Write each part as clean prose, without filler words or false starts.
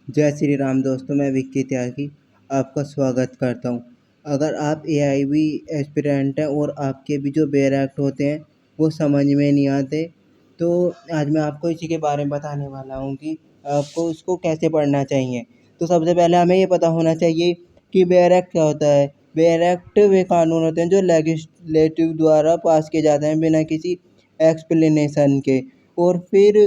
जय श्री राम दोस्तों, मैं विक्की त्यागी आपका स्वागत करता हूँ। अगर आप एआईबी एस्पिरेंट हैं और आपके भी जो बेयर एक्ट होते हैं वो समझ में नहीं आते, तो आज मैं आपको इसी के बारे में बताने वाला हूँ कि आपको उसको कैसे पढ़ना चाहिए। तो सबसे पहले हमें ये पता होना चाहिए कि बेयर एक्ट क्या होता है। बेयर एक्ट वे कानून होते हैं जो लेजिस्लेटिव द्वारा पास किए जाते हैं बिना किसी एक्सप्लेनेशन के। और फिर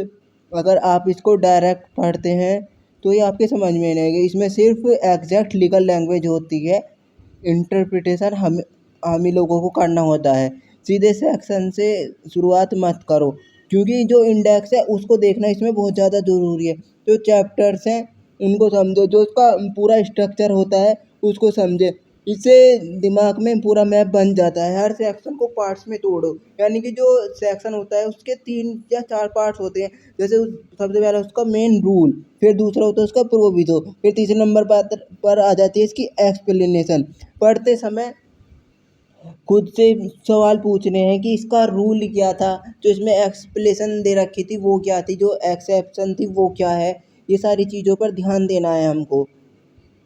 अगर आप इसको डायरेक्ट पढ़ते हैं तो ये आपके समझ में नहीं आएगी। इसमें सिर्फ एग्जैक्ट लीगल लैंग्वेज होती है, इंटरप्रिटेशन हम ही लोगों को करना होता है। सीधे सेक्शन से शुरुआत मत करो, क्योंकि जो इंडेक्स है उसको देखना इसमें बहुत ज़्यादा ज़रूरी है। जो चैप्टर्स हैं उनको समझो, जो उसका पूरा स्ट्रक्चर होता है उसको समझे। इससे दिमाग में पूरा मैप बन जाता है। हर सेक्शन को पार्ट्स में तोड़ो, यानी कि जो सेक्शन होता है उसके 3 या 4 पार्ट्स होते हैं। जैसे सबसे पहला उसका मेन रूल, फिर दूसरा होता है उसका प्रोविजो, फिर तीसरे नंबर पर आ जाती है इसकी एक्सप्लेनेशन। पढ़ते समय खुद से सवाल पूछने हैं कि इसका रूल क्या था, जो इसमें एक्सप्लेनेशन दे रखी थी वो क्या थी, जो एक्सेप्शन थी वो क्या है। ये सारी चीज़ों पर ध्यान देना है हमको।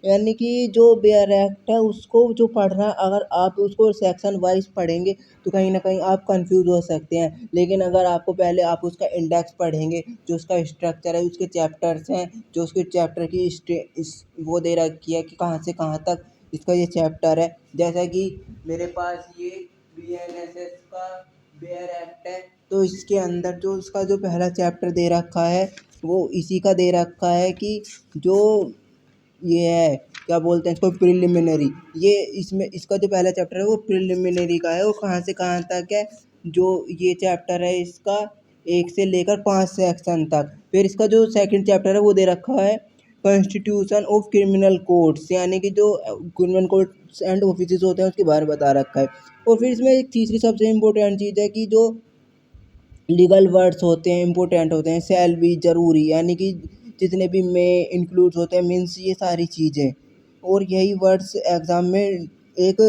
यानी कि जो बेयर एक्ट है उसको जो पढ़ना, अगर आप उसको सेक्शन वाइज पढ़ेंगे तो कहीं ना कहीं आप कंफ्यूज हो सकते हैं। लेकिन अगर आपको पहले आप उसका इंडेक्स पढ़ेंगे, जो उसका स्ट्रक्चर है, उसके चैप्टर्स हैं, जो उसके चैप्टर की वो दे रखी है कि कहाँ से कहाँ तक इसका ये चैप्टर है। जैसा कि मेरे पास ये BNSS का बेयर एक्ट है, तो इसके अंदर जो उसका जो पहला चैप्टर दे रखा है वो इसी का दे रखा है कि जो ये है, क्या बोलते हैं इसको, प्रिलिमिनरी। ये इसमें इसका जो पहला चैप्टर है वो प्रिलिमिनरी का है। वो कहाँ से कहाँ तक है, जो ये चैप्टर है इसका 1 से लेकर 5 सेक्शन तक। फिर इसका जो सेकंड चैप्टर है वो दे रखा है कॉन्स्टिट्यूशन ऑफ क्रिमिनल कोर्ट्स, यानी कि जो क्रिमिनल कोर्ट्स एंड ऑफिसेज होते हैं उसके बारे में बता रखा है। और फिर इसमें एक तीसरी सबसे इम्पोर्टेंट चीज़ है कि जो लीगल वर्ड्स होते हैं इम्पोर्टेंट होते हैं। शैल बी जरूरी, यानी कि जितने भी में इंक्लूड होते हैं, मीन्स ये सारी चीज़ें। और यही वर्ड्स एग्ज़ाम में एक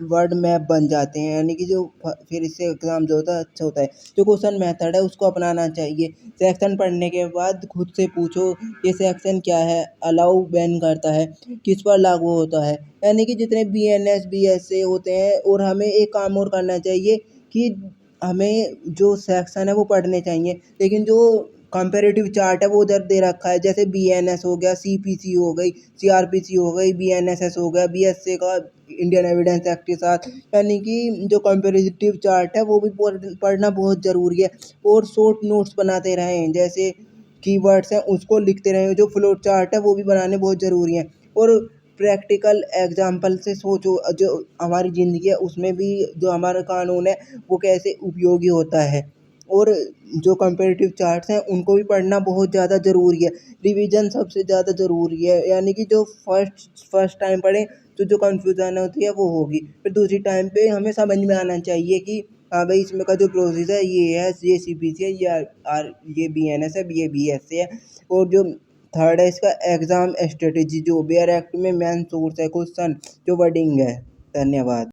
वर्ड मैप बन जाते हैं, यानी कि जो फिर इससे एग्ज़ाम जो होता है अच्छा होता है। जो क्वेश्चन मेथड है उसको अपनाना चाहिए। सेक्शन पढ़ने के बाद खुद से पूछो ये सेक्शन क्या है, अलाउ बैन करता है, किस पर लागू होता है। यानी कि जितने BNS BSA होते हैं। और हमें एक काम और करना चाहिए कि हमें जो सेक्शन है वो पढ़ने चाहिए, लेकिन जो कंपैरेटिव चार्ट है वो उधर दे रखा है। जैसे BNS हो गया, CPC हो गई, CRPC हो गई, BNSS हो गया, BSA का इंडियन एविडेंस एक्ट के साथ। यानी कि जो कंपैरेटिव चार्ट है वो भी पढ़ना बहुत ज़रूरी है। और शॉर्ट नोट्स बनाते रहें, जैसे कीवर्ड्स हैं उसको लिखते रहें। जो फ्लो चार्ट है वो भी बनाने बहुत ज़रूरी हैं। और प्रैक्टिकल एग्जाम्पल से सोचो, जो हमारी ज़िंदगी है उसमें भी जो हमारा कानून है वो कैसे उपयोगी होता है। और जो कंपैरेटिव चार्ट्स हैं उनको भी पढ़ना बहुत ज़्यादा ज़रूरी है। रिवीजन सबसे ज़्यादा ज़रूरी है, यानी कि जो फर्स्ट टाइम पढ़ें तो जो कन्फ्यूज़न होती है वो होगी, फिर दूसरी टाइम पे हमें समझ में आना चाहिए कि हाँ भाई इसमें का जो प्रोसेस है ये है, ये CPC है, ये BNS है, ये BSA है। और जो थर्ड है इसका एग्ज़ाम स्ट्रेटेजी, जो बेयर एक्ट में मेन सोर्स है क्वेश्चन, जो वर्डिंग है। धन्यवाद।